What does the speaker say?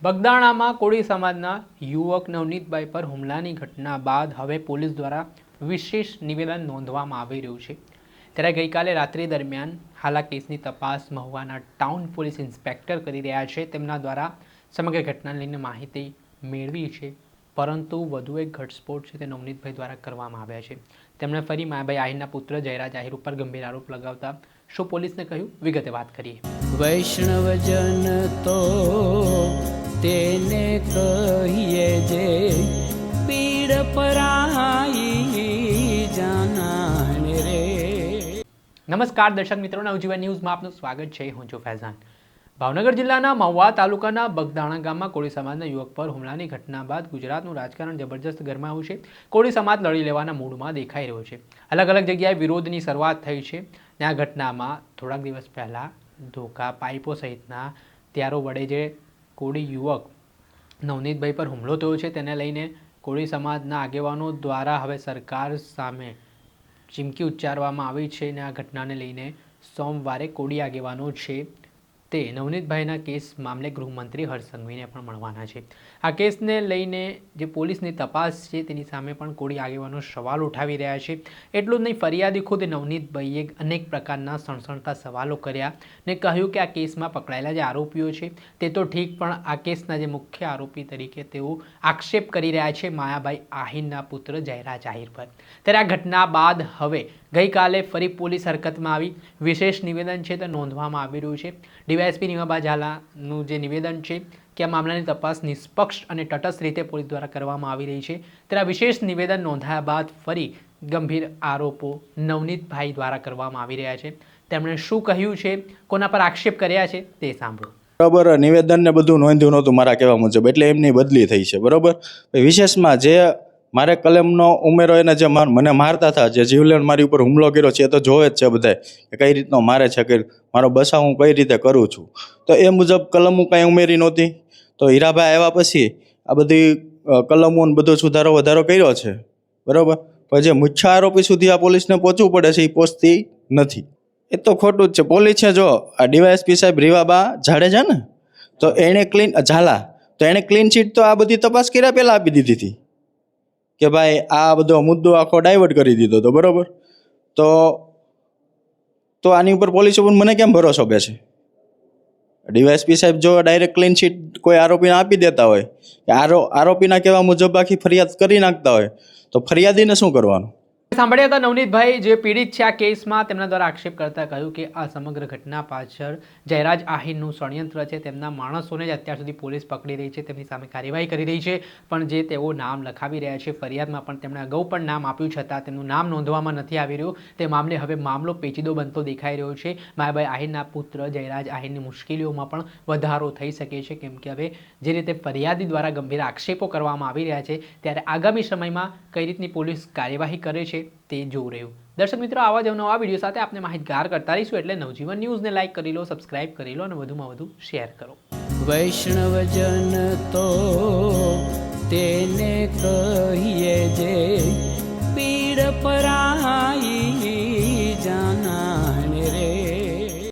બગદાણામાં કોળી સમાજના યુવક નવનીતભાઈ પર હુમલાની ઘટના બાદ હવે પોલીસ દ્વારા વિશેષ નિવેદન નોંધવામાં આવી રહ્યું છે। ત્યારે ગઈકાલે રાત્રિ દરમિયાન હાલ આ કેસની તપાસ મહુવાના ટાઉન પોલીસ ઇન્સ્પેક્ટર કરી રહ્યા છે। તેમના દ્વારા સમગ્ર ઘટનાને લઈને માહિતી મેળવી છે, પરંતુ વધુ એક ઘટસ્ફોટ છે તે નવનીતભાઈ દ્વારા કરવામાં આવ્યા છે। તેમણે ફરી માયાભાઈ આહિરના પુત્ર જયરાજ આહિર ઉપર ગંભીર આરોપ લગાવતા શું પોલીસને કહ્યું, વિગતે વાત કરીએ। વૈષ્ણવજન તો તેને કહીએ જે પીડ પરાઈ જાનાને રે। નમસ્કાર દર્શક મિત્રો, નવજીવન ન્યૂઝમાં આપનું સ્વાગત છે। હું છું ફૈઝાન। ભાવનગર જિલ્લાના મહુવા તાલુકાના બગદાણા ગામમાં કોળી સમાજના યુવક પર હુમલાની ઘટના બાદ ગુજરાતનું રાજકારણ જબરજસ્ત ગરમાયું છે। કોળી સમાજ લડી લેવાના મૂડમાં દેખાઈ રહ્યો છે। અલગ અલગ જગ્યાએ વિરોધની શરૂઆત થઈ છે અને આ ઘટનામાં થોડાક દિવસ પહેલા ધોકા, પાઇપો સહિતના હથિયારો વડે જે કોળી યુવક નવનીતભાઈ પર હુમલો થયો છે તેને લઈને કોળી સમાજના આગેવાનો દ્વારા હવે સરકાર સામે ચીમકી ઉચ્ચારવામાં આવી છે અને આ ઘટનાને લઈને સોમવારે કોળી આગેવાનો છે તે નવનીતભાઈના કેસ મામલે ગૃહમંત્રી હર્ષ સંઘવીને પણ મળવાના છે। આ કેસને લઈને જે પોલીસની તપાસ છે તેની સામે પણ કોળી આગેવાનો સવાલ ઉઠાવી રહ્યા છે। એટલું જ નહીં, ફરિયાદી ખુદ નવનીતભાઈએ અનેક પ્રકારના સણસણતા સવાલો કર્યા ને કહ્યું કે આ કેસમાં પકડાયેલા જે આરોપીઓ છે તે તો ઠીક, પણ આ કેસના જે મુખ્ય આરોપી તરીકે તેઓ આક્ષેપ કરી રહ્યા છે માયાભાઈ આહિરના પુત્ર જયરાજ આહિર પર। ત્યારે આ ઘટના બાદ હવે ગઈકાલે ફરી પોલીસ હરકતમાં આવી વિશેષ નિવેદન છે તે નોંધવામાં આવી રહ્યું છે। ડીવાયએસપી નીમાબા ઝાલાનું જે નિવેદન છે કે આ મામલાની તપાસ નિષ્પક્ષ અને તટસ્થ રીતે પોલીસ દ્વારા કરવામાં આવી રહી છે। ત્યારે આ વિશેષ નિવેદન નોંધાયા બાદ ફરી ગંભીર આરોપો નવનીતભાઈ દ્વારા કરવામાં આવી રહ્યા છે। તેમણે શું કહ્યું છે, કોના પર આક્ષેપ કર્યા છે તે સાંભળો। બરાબર, નિવેદન ને બધું નોંધ્યું નહોતું મારા કહેવા મુજબ, એટલે એમની બદલી થઈ છે। બરાબર, વિશેષમાં જે મારે કલમનો ઉમેરો એને જે મને મારતા હતા, જે જીવલેણ મારી ઉપર હુમલો કર્યો છે, એ તો જોવે જ છે બધાય કે કઈ રીતનો મારે છે, કે મારો બચાવ હું કઈ રીતે કરું છું। તો એ મુજબ કલમો કાંઈ ઉમેરી નહોતી। તો હીરાભાઈ આવ્યા પછી આ બધી કલમો બધો સુધારો વધારો કર્યો છે। બરાબર, પણ જે મુખ્ય આરોપી સુધી આ પોલીસને પહોંચવું પડે છે એ પહોંચતી નથી। એ તો ખોટું જ છે। પોલીસ છે, જો આ ડીવાયએસપી સાહેબ રીવાબા જાડેજા ને, તો એણે ઝાલા તો એણે ક્લીન ચીટ તો આ બધી તપાસ કર્યા પહેલાં આપી દીધી હતી કે ભાઈ આ બધો મુદ્દો આખો ડાયવર્ટ કરી દીધો હતો। બરાબર, તો આની ઉપર પોલીસ ઉપર મને કેમ ભરોસો બેસે? ડીવાયએસપી સાહેબ જો ડાયરેક્ટ ક્લીન ચીટ કોઈ આરોપીને આપી દેતા હોય કે આરોપીના કહેવા મુજબ આખી ફરિયાદ કરી નાખતા હોય તો ફરિયાદીને શું કરવાનું? સાંભળ્યા હતા નવનીતભાઈ જે પીડિત છે આ કેસમાં, તેમના દ્વારા આક્ષેપ કરતા કહ્યું કે આ સમગ્ર ઘટના પાછળ જયરાજ આહિરનું ષડયંત્ર છે। તેમના માણસોને જ અત્યાર સુધી પોલીસ પકડી રહી છે, તેમની સામે કાર્યવાહી કરી રહી છે, પણ જે તેઓ નામ લખાવી રહ્યા છે ફરિયાદમાં, પણ તેમણે અગાઉ પણ નામ આપ્યું છતાં તેમનું નામ નોંધવામાં નથી આવી રહ્યું। તે મામલે હવે મામલો પેચીદો બનતો દેખાઈ રહ્યો છે। માયાભાઈ આહિરના પુત્ર જયરાજ આહિરની મુશ્કેલીઓમાં પણ વધારો થઈ શકે છે, કેમ કે હવે જે રીતે ફરિયાદી દ્વારા ગંભીર આક્ષેપો કરવામાં આવી રહ્યા છે, ત્યારે આગામી સમયમાં કઈ રીતની પોલીસ કાર્યવાહી કરે છે તે જોવું રહ્યું। દર્શક મિત્રો, આવા જ નવા વિડીયો સાથે આપણે માહિતગાર કરતા રહીશું, એટલે નવજીવન ન્યૂઝને લાઈક કરી લો, સબસ્ક્રાઇબ કરી લો અને વધુમાં વધુ શેર કરો। વૈષ્ણવજન તો તેને કહીએ જે પીડ પરાઈ